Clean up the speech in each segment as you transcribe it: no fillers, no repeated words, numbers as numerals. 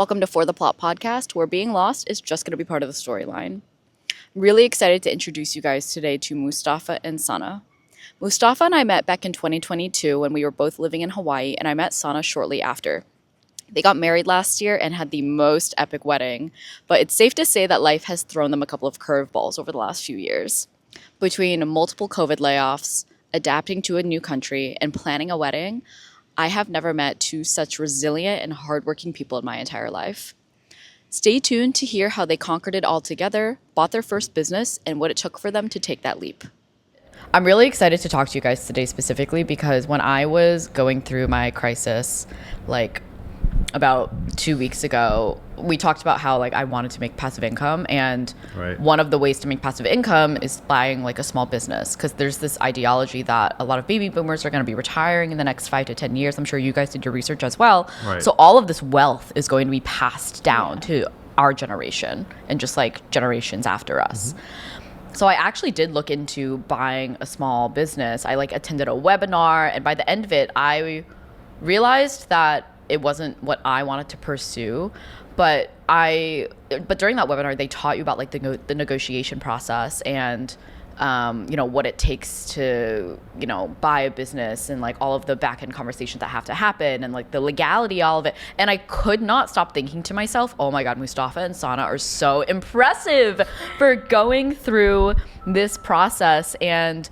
Welcome to For the Plot podcast, where being lost is just going to be part of the storyline. I'm really excited to introduce you guys today to Mustafa and Sana. Mustafa and I met back in 2022 when we were both living in Hawaii, and I met Sana shortly after. They got married last year and had the most epic wedding, but it's safe to say that life has thrown them a couple of curveballs over the last few years. Between multiple COVID layoffs, adapting to a new country, and planning a wedding, I have never met two such resilient and hardworking people in my entire life. Stay tuned to hear how they conquered it all together, bought their first business, and what it took for them to take that leap. I'm really excited to talk to you guys today specifically because when I was going through my crisis, about 2 weeks ago, we talked about how I wanted to make passive income, and one of the ways to make passive income is buying a small business, because there's this ideology that a lot of baby boomers are going to be retiring in the next 5 to 10 years. I'm sure you guys did your research as well. So all of this wealth is going to be passed down to our generation and just generations after us. So I actually did look into buying a small business. I attended a webinar, and by the end of it, I realized that it wasn't what I wanted to pursue, but during that webinar, they taught you about the negotiation process and what it takes to buy a business and all of the back end conversations that have to happen and the legality, all of it. And I could not stop thinking to myself, oh my God, Mustafa and Sana are so impressive for going through this process and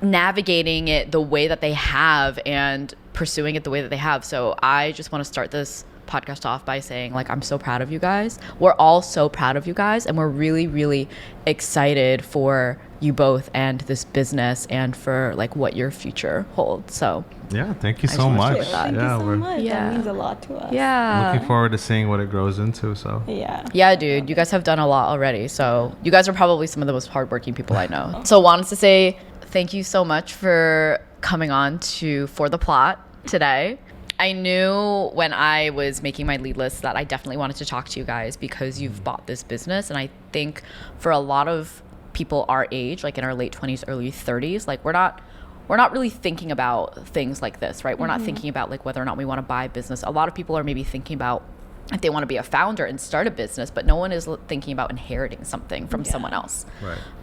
navigating it the way that they have and pursuing it the way that they have. So I just want to start this podcast off by saying I'm so proud of you guys. We're all so proud of you guys, and we're really, really excited for you both and this business and for what your future holds. So yeah, thank you so much. Thank you so much. That means a lot to us. Yeah, looking forward to seeing what it grows into. So yeah, dude, you guys have done a lot already. So you guys are probably some of the most hardworking people I know. So wanted to say thank you so much for coming on to For the Plot today. I knew when I was making my lead list that I definitely wanted to talk to you guys because you've bought this business. And I think for a lot of people our age, in our late 20s, early 30s, we're not really thinking about things like this, right? We're not thinking about whether or not we want to buy a business. A lot of people are maybe thinking about if they want to be a founder and start a business, but no one is thinking about inheriting something from someone else.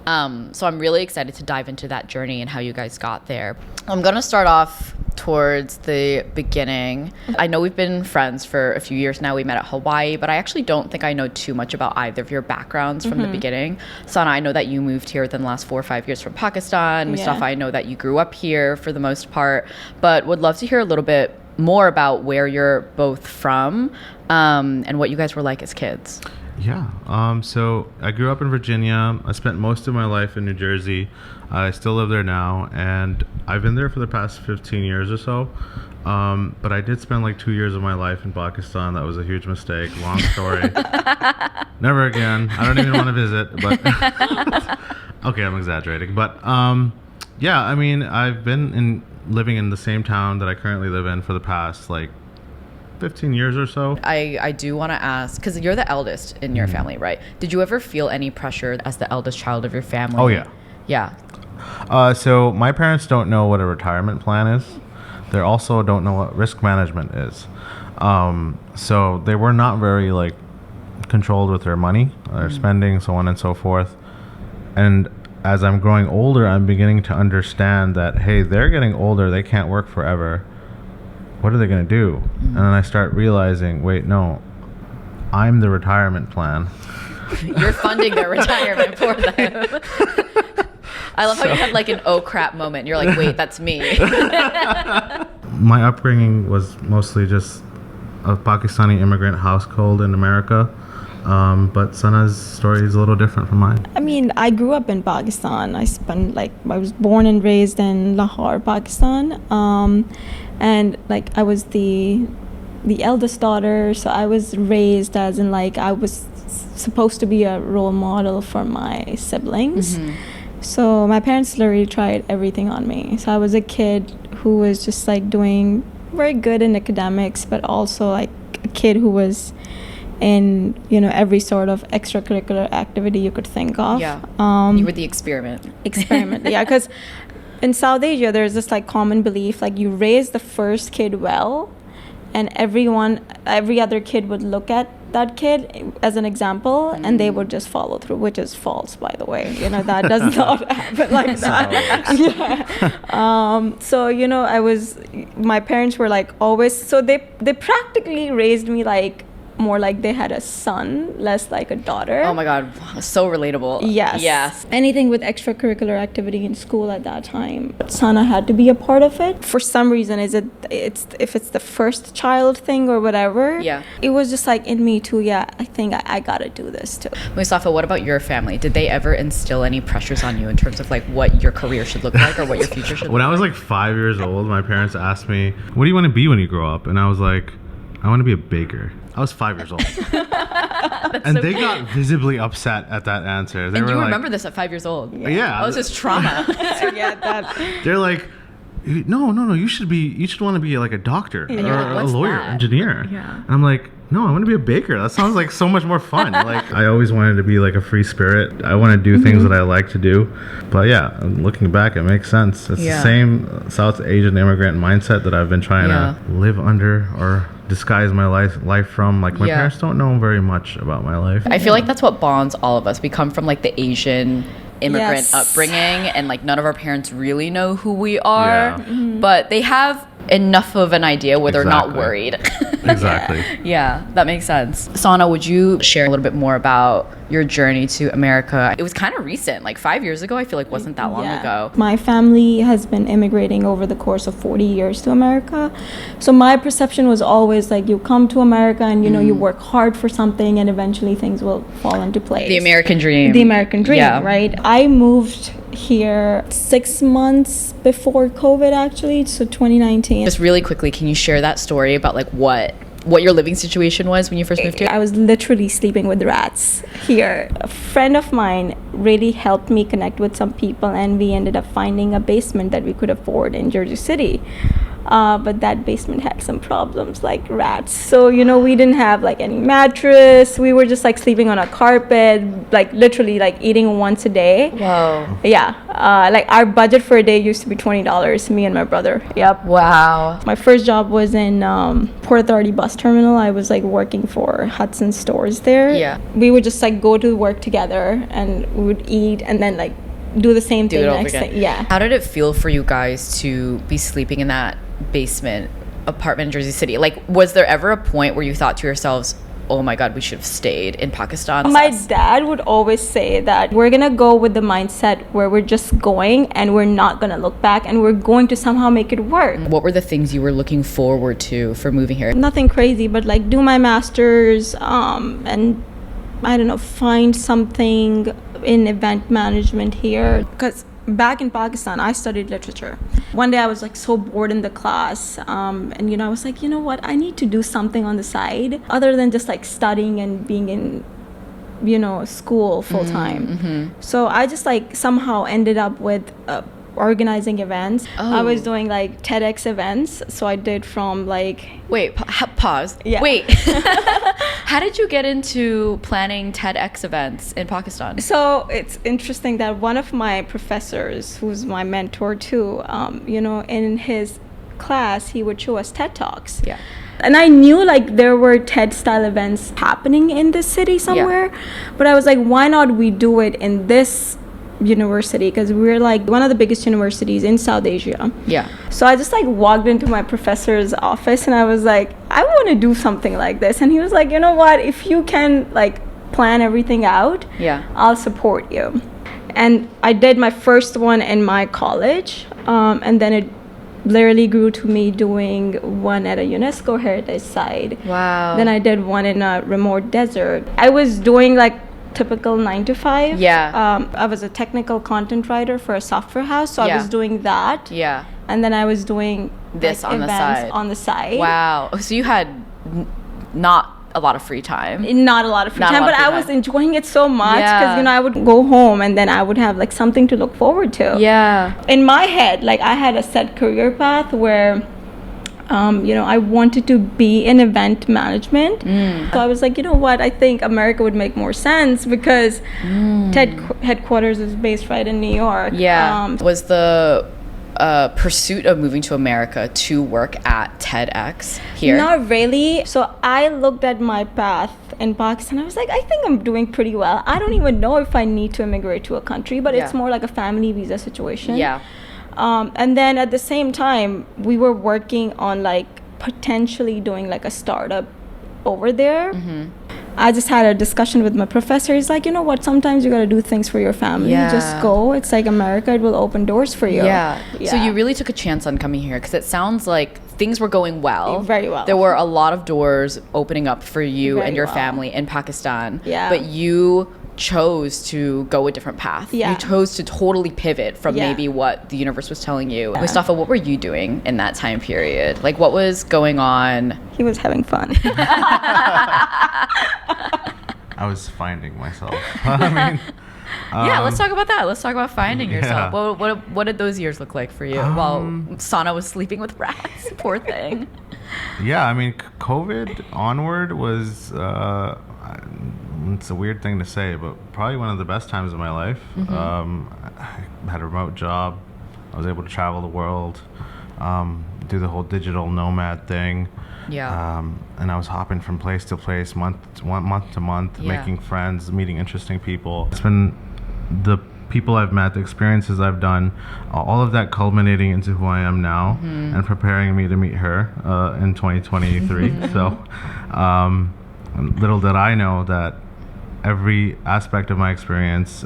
So I'm really excited to dive into that journey and how you guys got there. I'm going to start off towards the beginning. I know we've been friends for a few years now. We met at Hawaii, but I actually don't think I know too much about either of your backgrounds from the beginning. Sana, I know that you moved here within the last 4 or 5 years from Pakistan. Mustafa, I know that you grew up here for the most part, but would love to hear a little bit more about where you're both from and what you guys were like as kids. Yeah. So I grew up in Virginia. I spent most of my life in New Jersey. I still live there now, and I've been there for the past 15 years or so. But I did spend 2 years of my life in Pakistan. That was a huge mistake. Long story. Never again. I don't even want to visit. But okay, I'm exaggerating. But yeah, I mean, I've been living in the same town that I currently live in for the past 15 years or so. I do want to ask, because you're the eldest in your family, right? Did you ever feel any pressure as the eldest child of your family? Oh, yeah. Yeah. So my parents don't know what a retirement plan is. They also don't know what risk management is. So they were not very controlled with their money, their spending, so on and so forth. And as I'm growing older, I'm beginning to understand that, hey, they're getting older. They can't work forever. What are they going to do? And then I start realizing, wait, no, I'm the retirement plan. You're funding their retirement for them. I love how you had an oh crap moment. You're like, wait, that's me. My upbringing was mostly just a Pakistani immigrant household in America. But Sana's story is a little different from mine. I mean, I grew up in Pakistan. I was born and raised in Lahore, Pakistan. And I was the eldest daughter, so I was raised as in I was supposed to be a role model for my siblings. So my parents literally tried everything on me. So I was a kid who was just doing very good in academics, but also a kid who was in every sort of extracurricular activity you could think of. You were the experiment. Yeah, because in South Asia there's this common belief you raise the first kid well, and every other kid would look at that kid as an example, and they would just follow through, which is false, by the way. That does not happen like that. So my parents were like always, so they practically raised me like more like they had a son, less like a daughter. Oh my God, so relatable. Yes. Anything with extracurricular activity in school at that time, Sana had to be a part of it. For some reason, if it's the first child thing or whatever, it was just like in me too. Yeah, I think I gotta do this too. Mustafa, what about your family? Did they ever instill any pressures on you in terms of like what your career should look like or what your future should look like? When I was like 5 years old, my parents asked me, "What do you want to be when you grow up?" And I was like, "I want to be a baker." I was 5 years old. And they got visibly upset at that answer. They and were you like, remember this at 5 years old? Yeah. That was just trauma. I get that. They're like, no, you should want to be like a doctor or a lawyer, engineer. Yeah. And I'm like, no, I want to be a baker. That sounds like so much more fun. Like, I always wanted to be like a free spirit. I want to do things that I like to do. But yeah, looking back, it makes sense. It's the same South Asian immigrant mindset that I've been trying to live under or disguise my life from. Like, my parents don't know very much about my life. I feel like that's what bonds all of us. We come from like the Asian immigrant upbringing, and like none of our parents really know who we are, but they have enough of an idea where they're not worried. Exactly. Yeah, that makes sense. Sana, would you share a little bit more about your journey to America? It was kind of recent, like 5 years ago. I feel like wasn't that long ago. My family has been immigrating over the course of 40 years to America. So my perception was always like, you come to America and you work hard for something and eventually things will fall into place. The American dream. The American dream, right? I moved here 6 months before COVID, actually, so 2019. Just really quickly, can you share that story about like what your living situation was when you first moved here? I was literally sleeping with rats here. A friend of mine really helped me connect with some people, and we ended up finding a basement that we could afford in Jersey City. But that basement had some problems like rats. So, we didn't have like any mattress. We were just like sleeping on a carpet, like literally like eating once a day. Whoa. Yeah. Like our budget for a day used to be $20, me and my brother. Yep. Wow. My first job was in Port Authority bus terminal. I was like working for Hudson stores there. Yeah. We would just like go to work together and we would eat and then like do the same thing next thing. Yeah. How did it feel for you guys to be sleeping in that basement apartment in Jersey City? Like, was there ever a point where you thought to yourselves, oh my God, we should have stayed in Pakistan? My dad would always say that we're gonna go with the mindset where we're just going and we're not gonna look back and we're going to somehow make it work. What were the things you were looking forward to for moving here? Nothing crazy, but like do my master's and I don't know, find something in event management here. Because back in Pakistan, I studied literature. One day I was like so bored in the class, and I was like, what, I need to do something on the side other than just like studying and being in school full time. So I just like somehow ended up with organizing events. I was doing like TEDx events, so I did from like pause. Wait. How did you get into planning TEDx events in Pakistan? So it's interesting that one of my professors, who's my mentor too, in his class he would show us TED Talks. Yeah. And I knew like there were TED style events happening in the city somewhere, but I was like, why not we do it in this university, because we're like one of the biggest universities in South Asia. Yeah. So I just like walked into my professor's office and I was like, I want to do something like this. And he was like, you know what, if you can like plan everything out, I'll support you. And I did my first one in my college, and then it literally grew to me doing one at a UNESCO heritage site. Wow. Then I did one in a remote desert. I was doing like typical 9 to 5. I was a technical content writer for a software house, so I was doing that. And then I was doing this like, on the side. Wow. So you had not a lot of free time. Not a lot of free time, but I was enjoying it so much because I would go home and then I would have like something to look forward to. In my head, like I had a set career path where I wanted to be in event management. So I was like, what, I think America would make more sense because TED headquarters is based right in New York. Was the pursuit of moving to America to work at TEDx here? Not really. So I looked at my path in Pakistan. I was like, I think I'm doing pretty well. I don't even know if I need to immigrate to a country, but it's more like a family visa situation. Yeah. And then at the same time, we were working on like potentially doing like a startup over there. I just had a discussion with my professor. He's like, you know what, sometimes you got to do things for your family. Just go. It's like America, it will open doors for you. So you really took a chance on coming here, because it sounds like things were going well. Very well. There were a lot of doors opening up for you Very and your well. family in Pakistan. Yeah. But you chose to go a different path. Yeah. You chose to totally pivot from Yeah. maybe what the universe was telling you. Yeah. Mustafa, what were you doing in that time period? Like, what was going on? He was having fun. I was finding myself. I mean, Yeah, let's talk about that. Let's talk about finding yourself. Yeah. What did those years look like for you while Sana was sleeping with rats? Poor thing. yeah, I mean, COVID onward was, it's a weird thing to say, but probably one of the best times of my life. I had a remote job. I was able to travel the world, do the whole digital nomad thing. Yeah. And I was hopping from place to place, month to month, Yeah. making friends, meeting interesting people. It's been the people I've met, the experiences I've done, all of that culminating into who I am now and preparing me to meet her in 2023. So little did I know that every aspect of my experience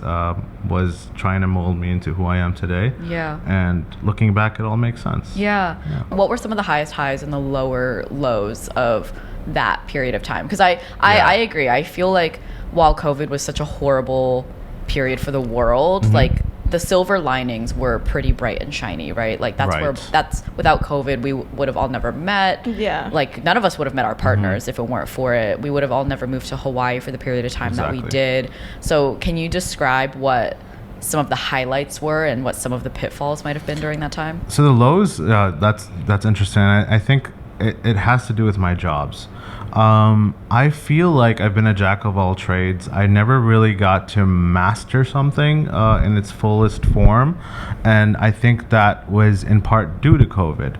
was trying to mold me into who I am today. Yeah. And looking back, it all makes sense. Yeah. What were some of the highest highs and the lower lows of that period of time? Because I agree. I feel like while COVID was such a horrible period for the world, like the silver linings were pretty bright and shiny, right? Like that's without COVID, we would have all never met. Yeah. Like none of us would have met our partners if it weren't for it. We would have all never moved to Hawaii for the period of time that we did. So can you describe what some of the highlights were and what some of the pitfalls might have been during that time? So the lows, that's interesting. I think it has to do with my jobs. I feel like I've been a jack of all trades. I never really got to master something in its fullest form, and I think that was in part due to COVID.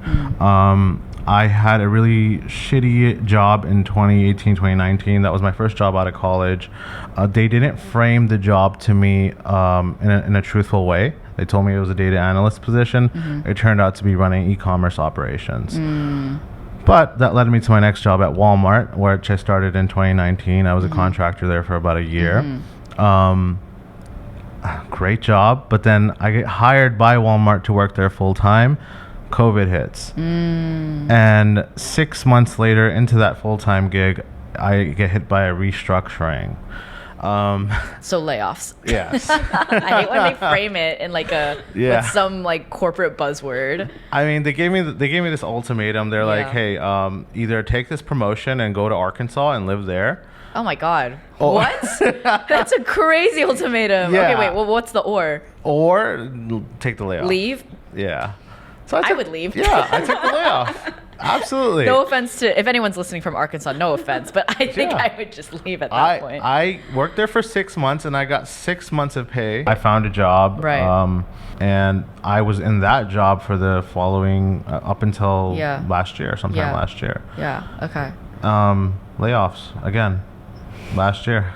I had a really shitty job in 2018, 2019. That was my first job out of college. They didn't frame the job to me in a truthful way. They told me it was a data analyst position. It turned out to be running e-commerce operations. But that led me to my next job at Walmart, which I started in 2019. I was a contractor there for about a year. Great job. But then I get hired by Walmart to work there full time. COVID hits. And 6 months later into that full-time gig, I get hit by a restructuring. So layoffs. Yes. I hate when they frame it in like with some like corporate buzzword. I mean, they gave me this ultimatum. They're like, hey, either take this promotion and go to Arkansas and live there. Oh my God. What? That's a crazy ultimatum. Yeah. Okay, wait. Well, what's the or? Or take the layoff. Leave? Yeah. So I would leave. Yeah, I took the layoff. Absolutely. No offense to if anyone's listening from Arkansas, no offense, but I think I would just leave at that point. I worked there for 6 months and I got 6 months of pay. I found a job. Right. And I was in that job for the following up until last year, sometime last year. Yeah. Okay. Layoffs again. Last year,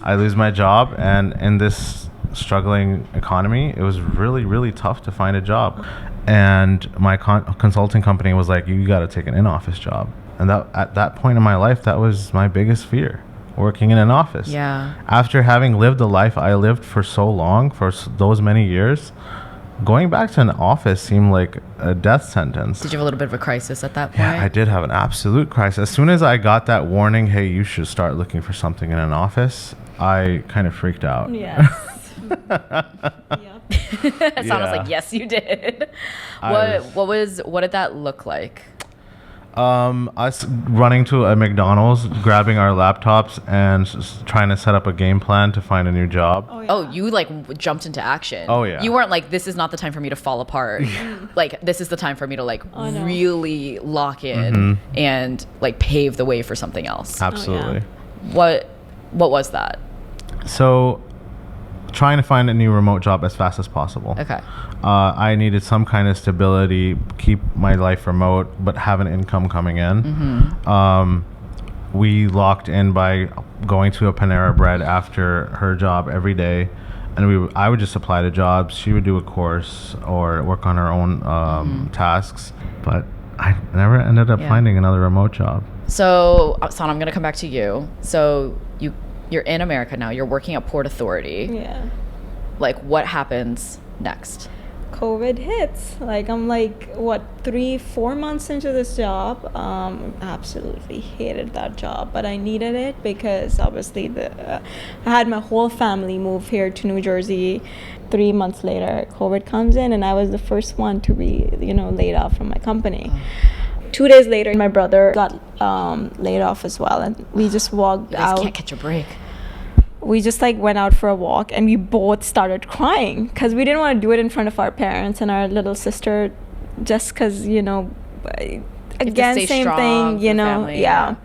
I lose my job, and in this struggling economy, it was really, really tough to find a job. And my consulting company was like, you got to take an in-office job. And that at that point in my life, that was my biggest fear, working in an office. Yeah. After having lived the life I lived for so long, for those many years, going back to an office seemed like a death sentence. Did you have a little bit of a crisis at that point? Yeah, I did have an absolute crisis. As soon as I got that warning, hey, you should start looking for something in an office, I kind of freaked out. Yes. Sana's like, yes, you did. What did that look like? Us running to a McDonald's, grabbing our laptops, and trying to set up a game plan to find a new job. Oh, you like jumped into action. Oh, yeah. You weren't like, this is not the time for me to fall apart. Like, this is the time for me to like really lock in and like pave the way for something else. Absolutely. What was that? So trying to find a new remote job as fast as possible. Okay. I needed some kind of stability, keep my life remote, but have an income coming in. We locked in by going to a Panera Bread after her job every day, and I would just apply to jobs. She would do a course or work on her own tasks, but I never ended up finding another remote job. So, Sana, I'm going to come back to you. So, you're in America now. You're working at Port Authority. Yeah. Like, what happens next? COVID hits. Like, I'm like, what, 3-4 months into this job. Absolutely hated that job, but I needed it because obviously I had my whole family move here to New Jersey. 3 months later, COVID comes in, and I was the first one to be, laid off from my company. 2 days later, my brother got laid off as well, and we just walked out. You guys can't catch a break. We just went out for a walk, and we both started crying because we didn't want to do it in front of our parents and our little sister, just because again, same thing, family, yeah.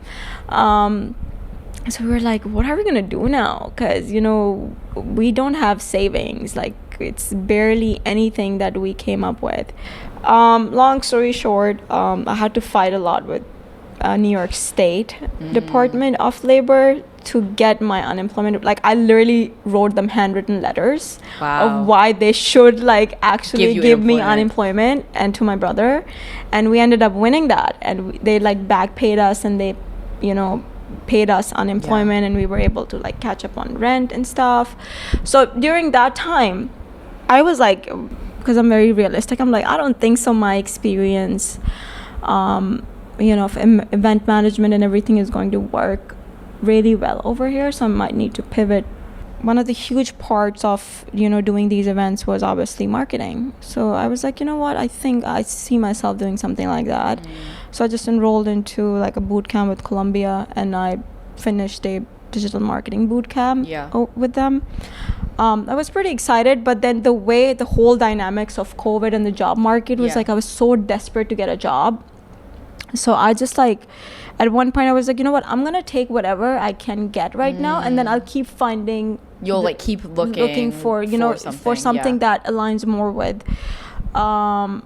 So we were like, what are we gonna do now? Because we don't have savings. Like, it's barely anything that we came up with. Long story short, I had to fight a lot with New York State Department of Labor to get my unemployment. Like, I literally wrote them handwritten letters of why they should actually give me unemployment, and to my brother, and we ended up winning that, and they back paid us, and they paid us unemployment, and we were able to catch up on rent and stuff. So during that time, I was because I'm very realistic, I'm I don't think so my experience of event management and everything is going to work really well over here, so I might need to pivot. One of the huge parts of doing these events was obviously marketing, so I was like, what, I think I see myself doing something like that. So I just enrolled into a boot camp with Columbia, and I finished a digital marketing boot camp with them. I was pretty excited, but then the whole dynamics of COVID and the job market was I was so desperate to get a job. So I just at one point I was like, what, I'm gonna take whatever I can get right now, and then I'll keep finding. You'll keep looking for something that aligns more with the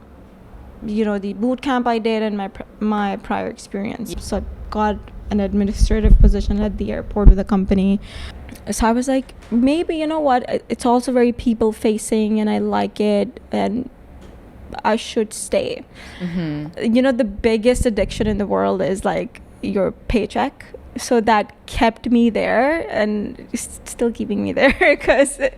boot camp I did and my prior experience. So I got an administrative position at the airport with a company. So I was like, maybe it's also very people facing, and I like it, and I should stay. The biggest addiction in the world is your paycheck, so that kept me there, and it's still keeping me there because who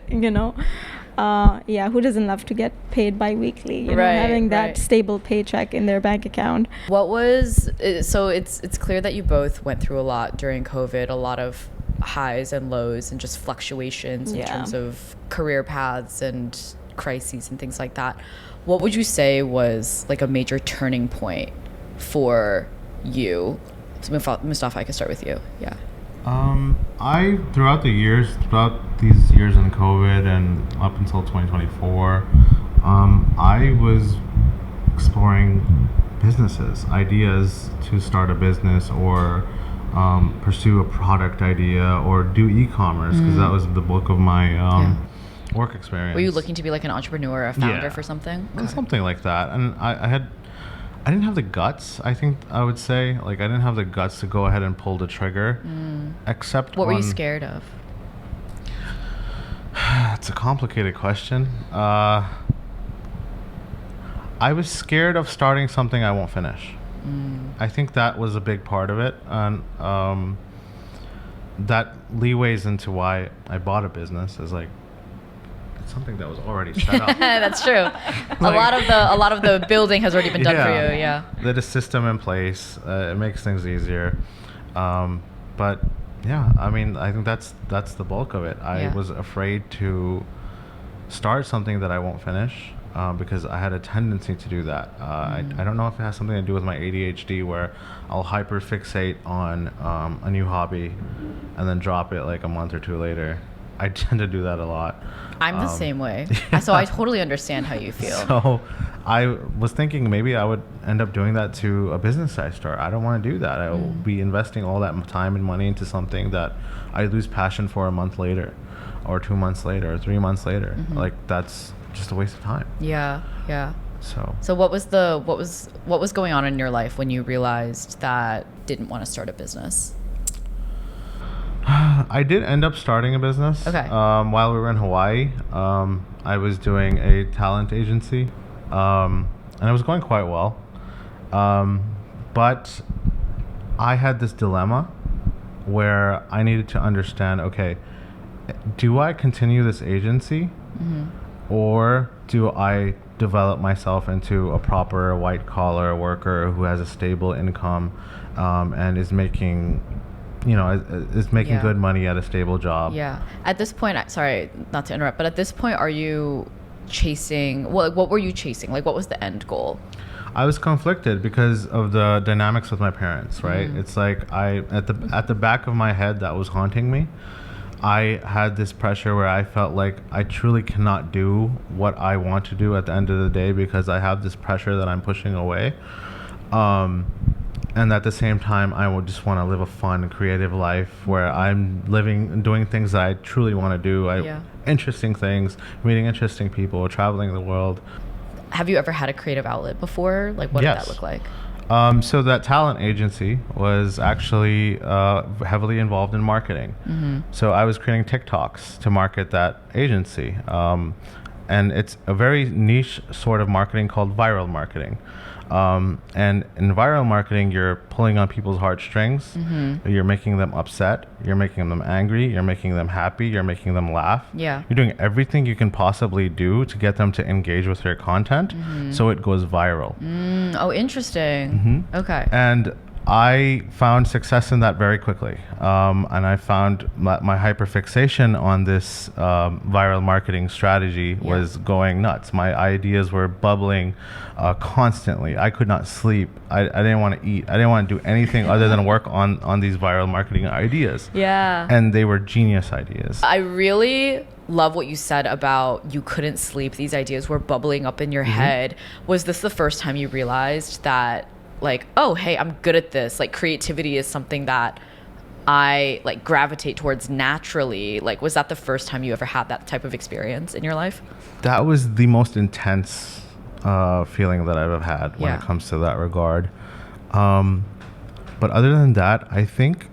doesn't love to get paid bi-weekly, having that stable paycheck in their bank account. So it's clear that you both went through a lot during COVID, a lot of highs and lows and just fluctuations in terms of career paths and crises and things like that. What would you say was a major turning point for you? So Mustafa, I can start with you. Yeah. Throughout these years in COVID and up until 2024, I was exploring ideas to start a business or pursue a product idea or do e-commerce, because that was the bulk of my work experience. Were you looking to be an entrepreneur, a founder for something? Something like that. And I didn't have the guts, I think I would say. I didn't have the guts to go ahead and pull the trigger. Except what were you scared of? It's a complicated question. I was scared of starting something I won't finish. I think that was a big part of it. And that leeways into why I bought a business is something that was already set up. That's true. A lot of the building has already been done for you. Yeah. There's a system in place. It makes things easier. But yeah, I mean, I think that's the bulk of it. I was afraid to start something that I won't finish because I had a tendency to do that. I don't know if it has something to do with my ADHD, where I'll hyperfixate on a new hobby and then drop it a month or two later. I tend to do that a lot. I'm the same way. So I totally understand how you feel. So I was thinking maybe I would end up doing that to a business I start. I don't want to do that. I will be investing all that time and money into something that I lose passion for a month later, or 2 months later, or 3 months later. Like, that's just a waste of time. Yeah, yeah. So what was going on in your life when you realized that didn't want to start a business? I did end up starting a business. Okay. While we were in Hawaii, I was doing a talent agency, and it was going quite well. But I had this dilemma where I needed to understand, okay, do I continue this agency, or do I develop myself into a proper white collar worker who has a stable income, and is making good money at a stable job? Yeah. At this point, sorry, not to interrupt, but at this point, are you chasing, what were you chasing? Like, what was the end goal? I was conflicted because of the dynamics with my parents, right? It's like at the back of my head that was haunting me. I had this pressure where I felt like I truly cannot do what I want to do at the end of the day because I have this pressure that I'm pushing away. And at the same time, I would just want to live a fun, creative life where I'm living and doing things that I truly want to do. Interesting things, meeting interesting people, traveling the world. Have you ever had a creative outlet before? Like, what did that look like? So that talent agency was actually heavily involved in marketing. So I was creating TikToks to market that agency. And it's a very niche sort of marketing called viral marketing. And in viral marketing, you're pulling on people's heartstrings. You're making them upset. You're making them angry. You're making them happy. You're making them laugh. Yeah. You're doing everything you can possibly do to get them to engage with your content, so it goes viral. Oh, interesting. Okay. And I found success in that very quickly. And I found my hyperfixation on this viral marketing strategy was going nuts. My ideas were bubbling constantly. I could not sleep. I didn't want to eat. I didn't want to do anything other than work on these viral marketing ideas. Yeah. And they were genius ideas. I really love what you said about you couldn't sleep. These ideas were bubbling up in your head. Was this the first time you realized that, like, oh, hey, I'm good at this? Like, creativity is something that I like gravitate towards naturally. Like, was that the first time you ever had that type of experience in your life? That was the most intense feeling that I've ever had when it comes to that regard. But other than that, I think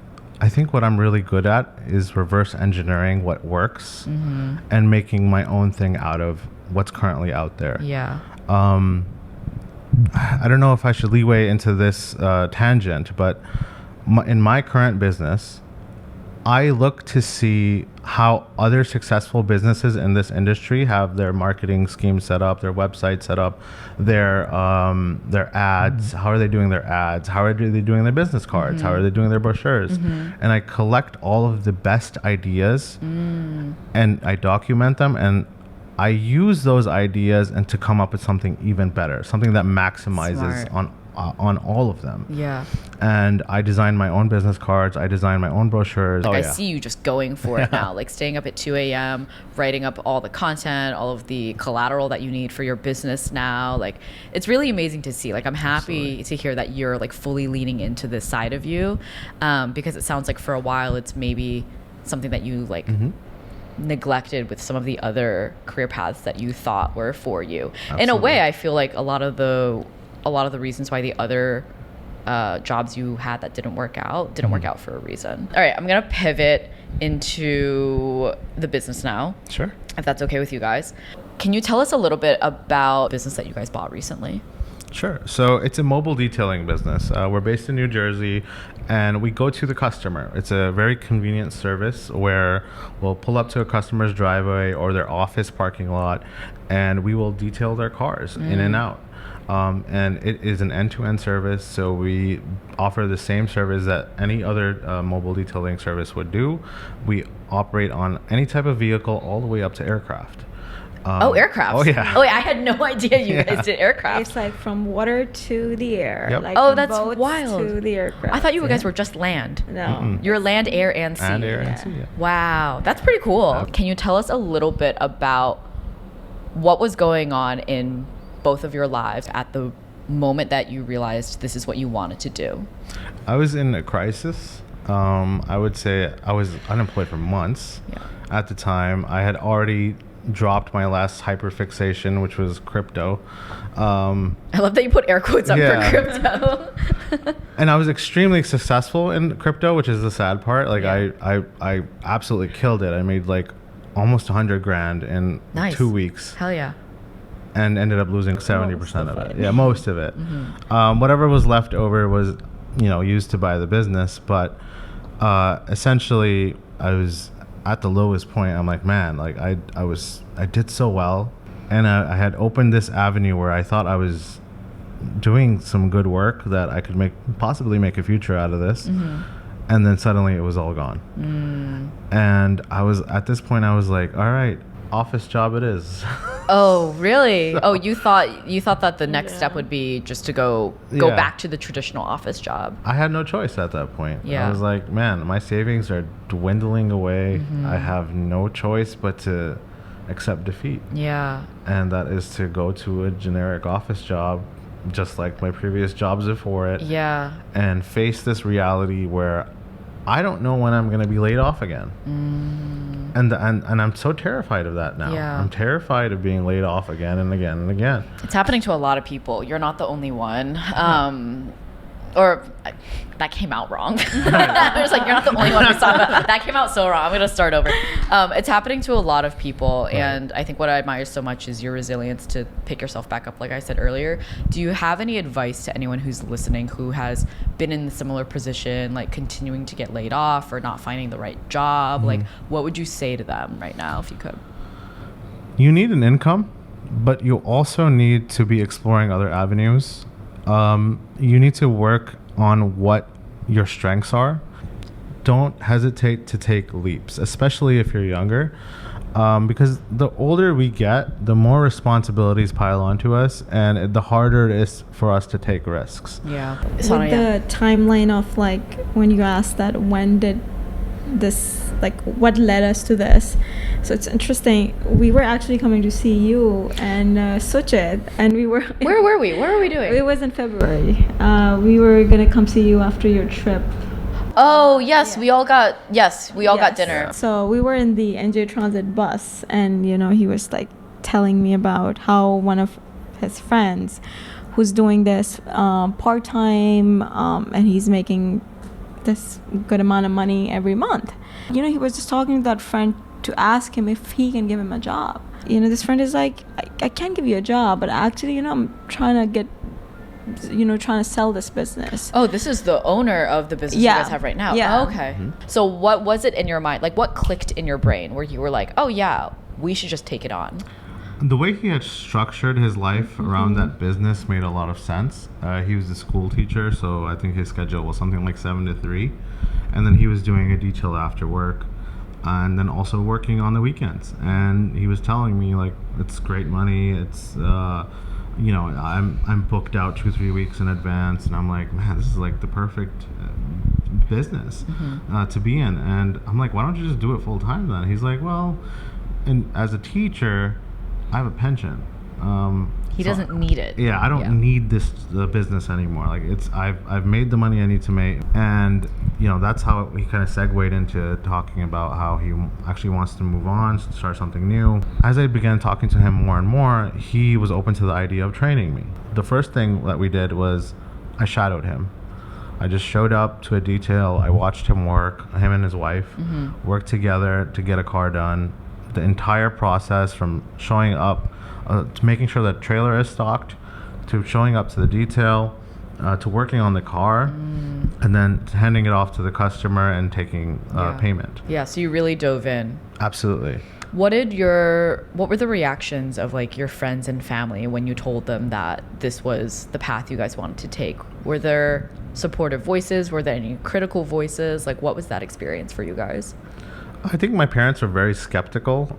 what I'm really good at is reverse engineering what works and making my own thing out of what's currently out there. Yeah. I don't know if I should leeway into this tangent, but in my current business, I look to see how other successful businesses in this industry have their marketing scheme set up, their website set up, their ads. How are they doing their ads? How are they doing their business cards? How are they doing their brochures? And I collect all of the best ideas and I document them, and I use those ideas and to come up with something even better, something that maximizes on all of them. Yeah. And I design my own business cards. I design my own brochures. I see you just going for it now, like staying up at 2 a.m., writing up all the content, all of the collateral that you need for your business now. Like, it's really amazing to see. Like, I'm happy to hear that you're like fully leaning into this side of you, because it sounds like for a while it's maybe something that you like neglected with some of the other career paths that you thought were for you. Absolutely. In a way, I feel like a lot of the reasons why the other jobs you had that didn't work out for a reason. All right, I'm gonna pivot into the business now. Sure. If that's okay with you guys. Can you tell us a little bit about the business that you guys bought recently? Sure. So it's a mobile detailing business. We're based in New Jersey, and we go to the customer. It's a very convenient service where we'll pull up to a customer's driveway or their office parking lot, and we will detail their cars in and out. And it is an end-to-end service, so we offer the same service that any other mobile detailing service would do. We operate on any type of vehicle all the way up to aircraft. Aircraft. Oh, yeah. Oh, wait, I had no idea you guys did aircraft. It's like from water to the air. Yep. Like Oh, from that's boats wild. to the aircraft. I thought you guys were just land. No. You're land, air, and sea. And air and sea. Yeah. Wow, that's pretty cool. Can you tell us a little bit about what was going on in both of your lives at the moment that you realized this is what you wanted to do? I was in a crisis. I would say I was unemployed for months. Yeah. At the time, I had already dropped my last hyperfixation, which was crypto. I love that you put air quotes up Yeah. for crypto. And I was extremely successful in crypto, which is the sad part. Like I absolutely killed it. I made like almost 100 grand in Nice. 2 weeks. Hell yeah. And ended up losing 70% of of it. it. Yeah, most of it. Whatever was left over was, used to buy the business. But essentially, I was at the lowest point. I'm like, man, like I did so well, and I had opened this avenue where I thought I was doing some good work that I could possibly make a future out of this. And then suddenly it was all gone. And I was at this point, I was like, all right, office job it is. Oh, really? Oh, you thought that the next step would be just to go Yeah. back to the traditional office job. I had no choice at that point. Yeah. I was like, man, my savings are dwindling away. I have no choice but to accept defeat. Yeah. And that is to go to a generic office job, just like my previous jobs before it, Yeah. and face this reality where I don't know when I'm going to be laid off again. And I'm so terrified of that now. Yeah. I'm terrified of being laid off again and again and again. It's happening to a lot of people. You're not the only one. That came out wrong. I was like, you're not the only one who's talking about that. Came out so wrong. I'm going to start over. It's happening to a lot of people. Right. And I think what I admire so much is your resilience to pick yourself back up, like I said earlier. Do you have any advice to anyone who's listening who has been in a similar position, like continuing to get laid off or not finding the right job? Like, what would you say to them right now if you could? You need an income, but you also need to be exploring other avenues. You need to work on what your strengths are. Don't hesitate to take leaps, especially if you're younger, because the older we get, the more responsibilities pile onto us, and the harder it is for us to take risks. Yeah. With the timeline of like when you asked that, when did this, like what led us to this? So it's interesting. We were actually coming to see you and Suchit, and we were Where were we? What were we doing? it was in February. We were gonna come see you after your trip. Oh, yes. We all got dinner. So we were in the NJ Transit bus, and he was like telling me about how one of his friends who's doing this part-time, and he's making this good amount of money every month. He was just talking to that friend to ask him if he can give him a job. This friend is like, I can give you a job, but actually, I'm trying to sell this business. Oh, this is the owner of the business Yeah. you guys have right now. Yeah. Oh, okay. So what was it in your mind? Like, what clicked in your brain where you were like, oh, yeah, we should just take it on? The way he had structured his life around that business made a lot of sense. He was a school teacher, so I think his schedule was something like 7 to 3. And then he was doing a detail after work, and then also working on the weekends. And he was telling me, like, it's great money. It's, I'm booked out 2-3 weeks in advance. And I'm like, man, this is like the perfect business to be in. And I'm like, why don't you just do it full time then? He's like, well, and as a teacher, I have a pension. He doesn't need it. Yeah, I don't need the business anymore. Like I've made the money I need to make, and that's how he kind of segued into talking about how he actually wants to move on, start something new. As I began talking to him more and more, he was open to the idea of training me. The first thing that we did was I shadowed him. I just showed up to a detail. I watched him work. Him and his wife work together to get a car done. The entire process from showing up to making sure that trailer is stocked, to showing up to the detail, to working on the car, and then handing it off to the customer and taking payment. Yeah, so you really dove in. Absolutely. What were the reactions of like your friends and family when you told them that this was the path you guys wanted to take? Were there supportive voices? Were there any critical voices? Like, what was that experience for you guys? I think my parents are very skeptical.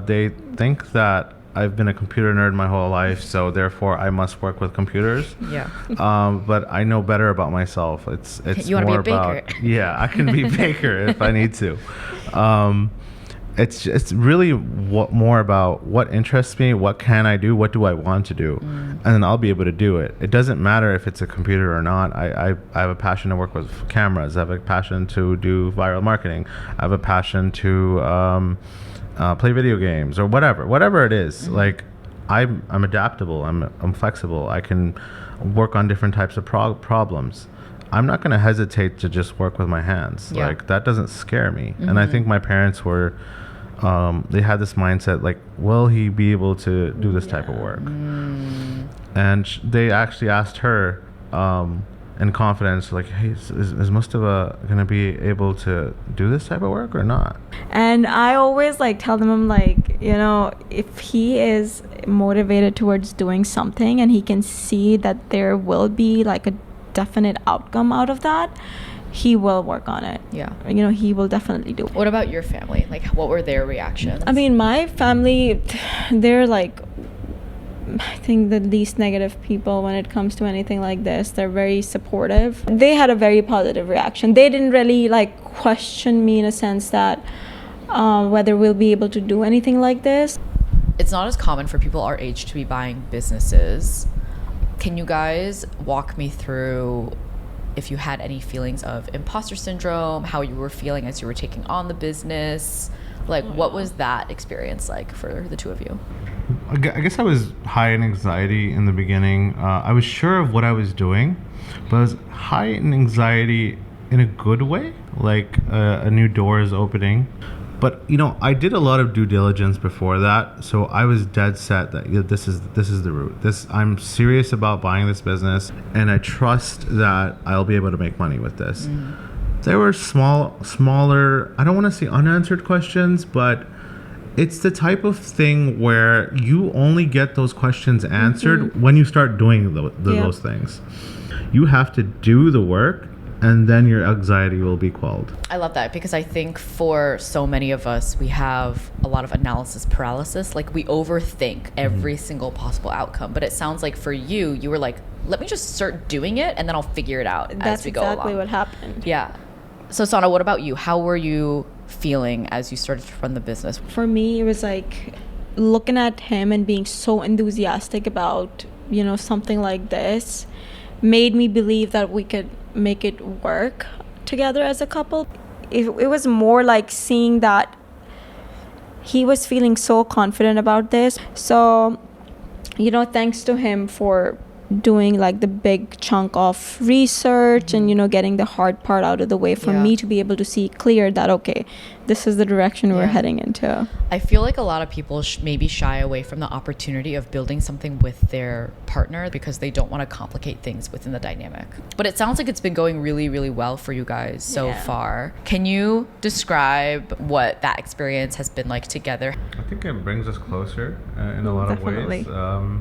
They think that I've been a computer nerd my whole life, so therefore I must work with computers. Yeah. But I know better about myself. It's You wanna be more a baker. about, yeah, I can be a baker if I need to. It's really more about what interests me, what can I do, what do I want to do, and then I'll be able to do it. It doesn't matter if it's a computer or not. I have a passion to work with cameras. I have a passion to do viral marketing. I have a passion to play video games or whatever it is. Like I'm adaptable. I'm flexible. I can work on different types of problems. I'm not going to hesitate to just work with my hands. Yeah. Like that doesn't scare me. And I think my parents were, they had this mindset like, will he be able to do this type of work? And they actually asked her in confidence, like, hey, is Mustafa going to be able to do this type of work or not? And I always like tell them, I'm like, you know, if he is motivated towards doing something and he can see that there will be like a definite outcome out of that, he will work on it. Yeah. You know, he will definitely do it. What about your family? Like, what were their reactions? I mean, my family, they're like, I think the least negative people when it comes to anything like this. They're very supportive. They had a very positive reaction. They didn't really like question me in a sense that whether we'll be able to do anything like this. It's not as common for people our age to be buying businesses. Can you guys walk me through if you had any feelings of imposter syndrome, how you were feeling as you were taking on the business? Like, what was that experience like for the two of you? I guess I was high in anxiety in the beginning. I was sure of what I was doing, but I was high in anxiety in a good way, like a new door is opening. But you know, I did a lot of due diligence before that, so I was dead set that this is the route. I'm serious about buying this business, and I trust that I'll be able to make money with this. There were smaller, I don't want to say unanswered questions, but it's the type of thing where you only get those questions answered when you start doing those things. You have to do the work, and then your anxiety will be quelled. I love that because I think for so many of us, we have a lot of analysis paralysis. Like we overthink every single possible outcome. But it sounds like for you, you were like, let me just start doing it and then I'll figure it out as we go along. That's exactly what happened. Yeah. So Sana, what about you? How were you feeling as you started to run the business? For me, it was like looking at him and being so enthusiastic about, you know, something like this made me believe that we could make it work together as a couple. It was more like seeing that he was feeling so confident about this. So, you know, thanks to him for doing like the big chunk of research and, you know, getting the hard part out of the way for me to be able to see clear that, okay, this is the direction we're heading into. I feel like a lot of people maybe shy away from the opportunity of building something with their partner because they don't want to complicate things within the dynamic. But it sounds like it's been going really, really well for you guys so far. Can you describe what that experience has been like together? I think it brings us closer in a lot Definitely. of ways.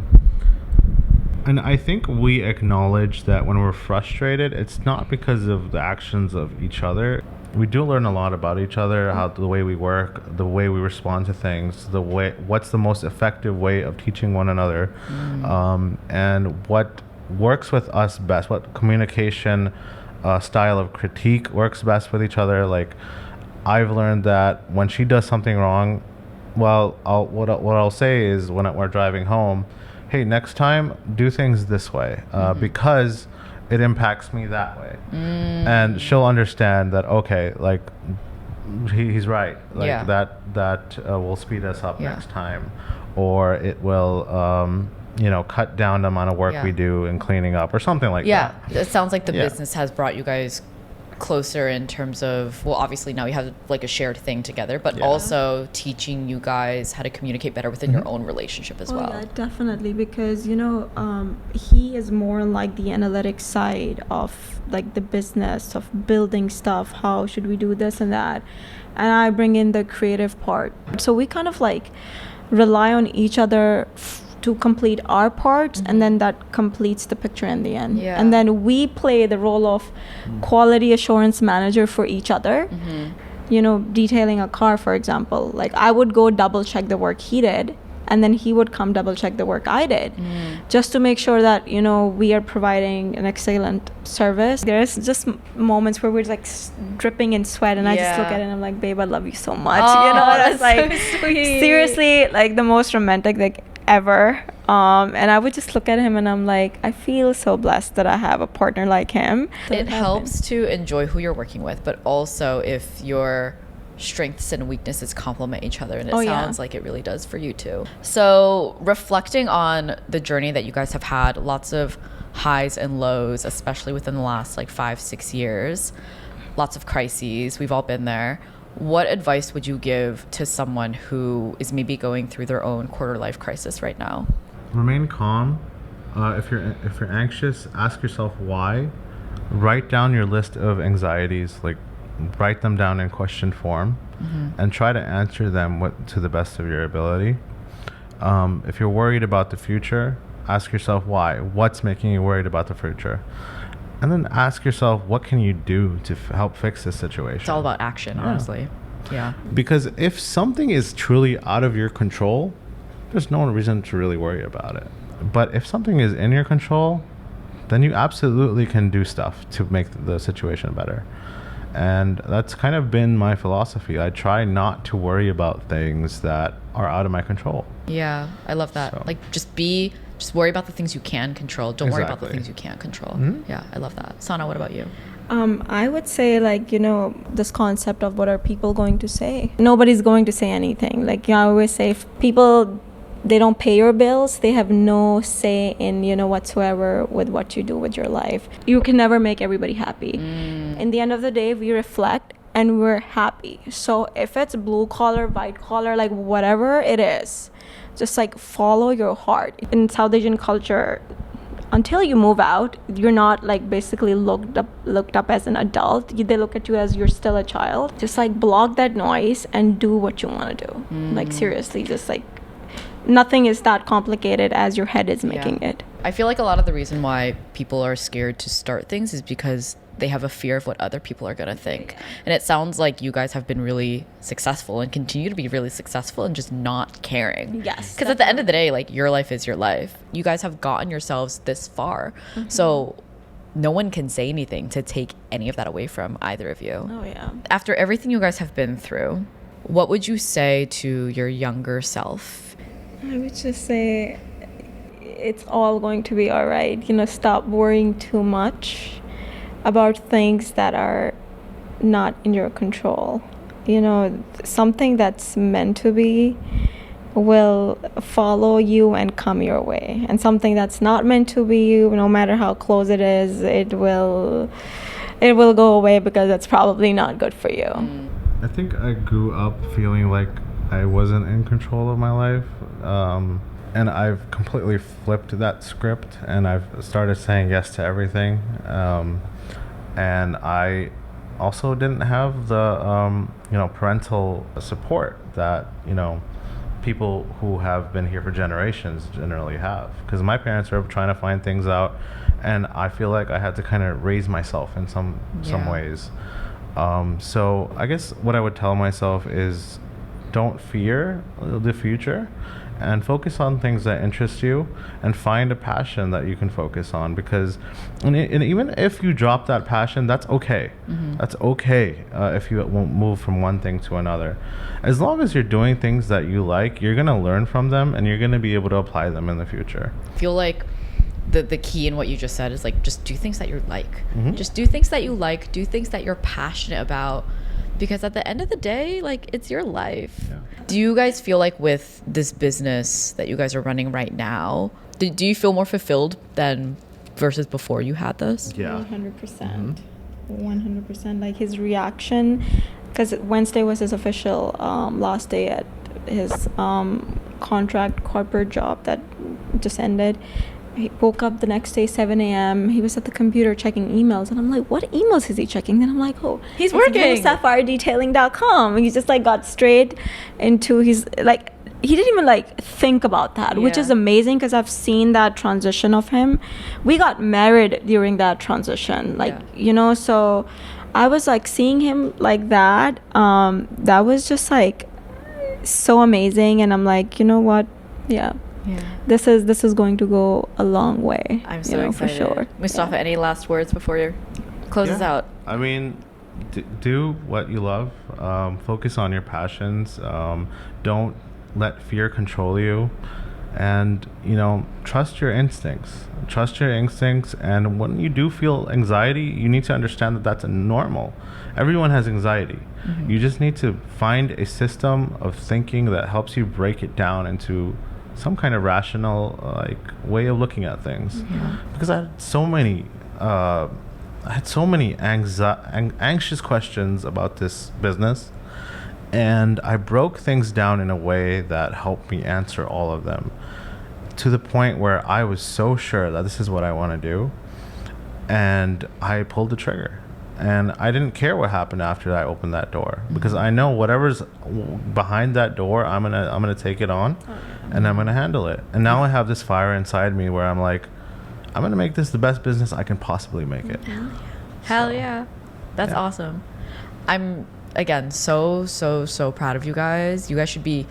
And I think we acknowledge that when we're frustrated, it's not because of the actions of each other. We do learn a lot about each other, how the way we work, the way we respond to things, what's the most effective way of teaching one another, and what works with us best, what communication style of critique works best with each other. Like, I've learned that when she does something wrong, well, what I'll say is when we're driving home, hey, next time do things this way because it impacts me that way. And she'll understand that, okay, like he's right, like that will speed us up next time, or it will you know, cut down the amount of work we do in cleaning up or something like that. It sounds like the business has brought you guys closer in terms of, well, obviously now you have like a shared thing together, but also teaching you guys how to communicate better within your own relationship as well. Yeah, definitely, because, you know, he is more like the analytic side of like the business of building stuff. How should we do this and that? And I bring in the creative part. So we kind of like rely on each other to complete our parts, and then that completes the picture in the end. And then we play the role of quality assurance manager for each other. You know, detailing a car, for example, like I would go double check the work he did, and then he would come double check the work I did, just to make sure that, you know, we are providing an excellent service. There's just moments where we're like dripping in sweat, and I just look at it and I'm like, babe, I love you so much. Oh, you know, that's it's like so sweet. seriously, like the most romantic like ever. And I would just look at him and I'm like, I feel so blessed that I have a partner like him. It helps to enjoy who you're working with, but also if your strengths and weaknesses complement each other, and it sounds like it really does for you too. So reflecting on the journey that you guys have had, lots of highs and lows, especially within the last like 5-6 years, lots of crises, we've all been there. What advice would you give to someone who is maybe going through their own quarter life crisis right now? Remain calm. If you're anxious, ask yourself why. Write down your list of anxieties, like write them down in question form, and try to answer them to the best of your ability. If you're worried about the future, ask yourself why. What's making you worried about the future? And then ask yourself, what can you do to help fix this situation? It's all about action, honestly. Yeah. Because if something is truly out of your control, there's no reason to really worry about it. But if something is in your control, then you absolutely can do stuff to make the situation better. And that's kind of been my philosophy. I try not to worry about things that are out of my control. Yeah, I love that. So. Like just worry about the things you can control. Don't worry about the Exactly. things you can't control. Yeah, I love that. Sana, what about you? I would say, like, you know, this concept of what are people going to say? Nobody's going to say anything. Like, you know, I always say, if people, they don't pay your bills, they have no say in, you know, whatsoever with what you do with your life. You can never make everybody happy. In the end of the day, we reflect and we're happy. So if it's blue collar, white collar, like whatever it is, just like follow your heart. In South Asian culture, until you move out, you're not like basically looked up as an adult. They look at you as you're still a child. Just like block that noise and do what you want to do. Like seriously, just like nothing is that complicated as your head is making it. I feel like a lot of the reason why people are scared to start things is because they have a fear of what other people are going to think. And it sounds like you guys have been really successful and continue to be really successful and just not caring. Yes. Because at the end of the day, like, your life is your life. You guys have gotten yourselves this far. So no one can say anything to take any of that away from either of you. Oh yeah. After everything you guys have been through, what would you say to your younger self? I would just say it's all going to be all right. You know, stop worrying too much about things that are not in your control. You know, something that's meant to be will follow you and come your way. And something that's not meant to be, no matter how close it is, it will go away because it's probably not good for you. I think I grew up feeling like I wasn't in control of my life. And I've completely flipped that script, and I've started saying yes to everything. And I also didn't have the, parental support that, people who have been here for generations generally have. Because my parents were trying to find things out, and I feel like I had to kind of raise myself in some ways. So I guess what I would tell myself is, don't fear the future, and focus on things that interest you, and find a passion that you can focus on. Because and even if you drop that passion, that's okay. That's okay if you won't move from one thing to another. As long as you're doing things that you like, you're going to learn from them, and you're going to be able to apply them in the future. I feel like the key in what you just said is, like, just do things that you like. Just do things that you like. Do things that you're passionate about. Because at the end of the day, like, it's your life. Yeah. Do you guys feel like with this business that you guys are running right now, do you feel more fulfilled than versus before you had this? Yeah. 100%. 100%. Like, his reaction, because Wednesday was his official last day at his contract corporate job that just ended. He woke up the next day, 7 a.m. He was at the computer checking emails. And I'm like, what emails is he checking? Then I'm like, oh, he's working. SappPhireDetailing.com. He just, like, got straight into his, like, he didn't even, like, think about that, which is amazing because I've seen that transition of him. We got married during that transition. Like, so I was, like, seeing him like that. That was just, like, so amazing. And I'm like, you know what? Yeah. Yeah. This is going to go a long way. I'm so excited. For sure. Mustafa, any last words before you close us out? I mean, do what you love. Focus on your passions. Don't let fear control you. And, trust your instincts. Trust your instincts. And when you do feel anxiety, you need to understand that that's normal. Everyone has anxiety. You just need to find a system of thinking that helps you break it down into some kind of rational way of looking at things. Because I had so many anxious questions about this business, and I broke things down in a way that helped me answer all of them, to the point where I was so sure that this is what I want to do, and I pulled the trigger. And I didn't care what happened after I opened that door, because I know whatever's behind that door, I'm gonna take it on, and I'm gonna handle it. And now I have this fire inside me where I'm like, I'm gonna make this the best business I can possibly make it. Hell yeah, that's awesome. I'm again so proud of you guys. You guys should be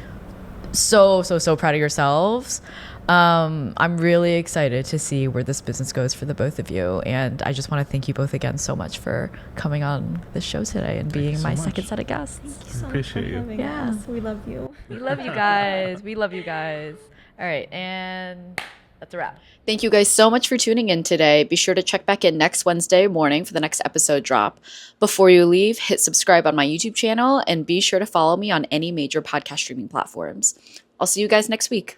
so proud of yourselves. I'm really excited to see where this business goes for the both of you, and I just want to thank you both again so much for coming on the show today and being my second set of guests. Thank you so Appreciate much for you. having Yeah. us. We love you. We love you guys. We love you guys. All right, and that's a wrap. Thank you guys so much for tuning in today. Be sure to check back in next Wednesday morning for the next episode drop. Before you leave, hit subscribe on my YouTube channel and be sure to follow me on any major podcast streaming platforms. I'll see you guys next week.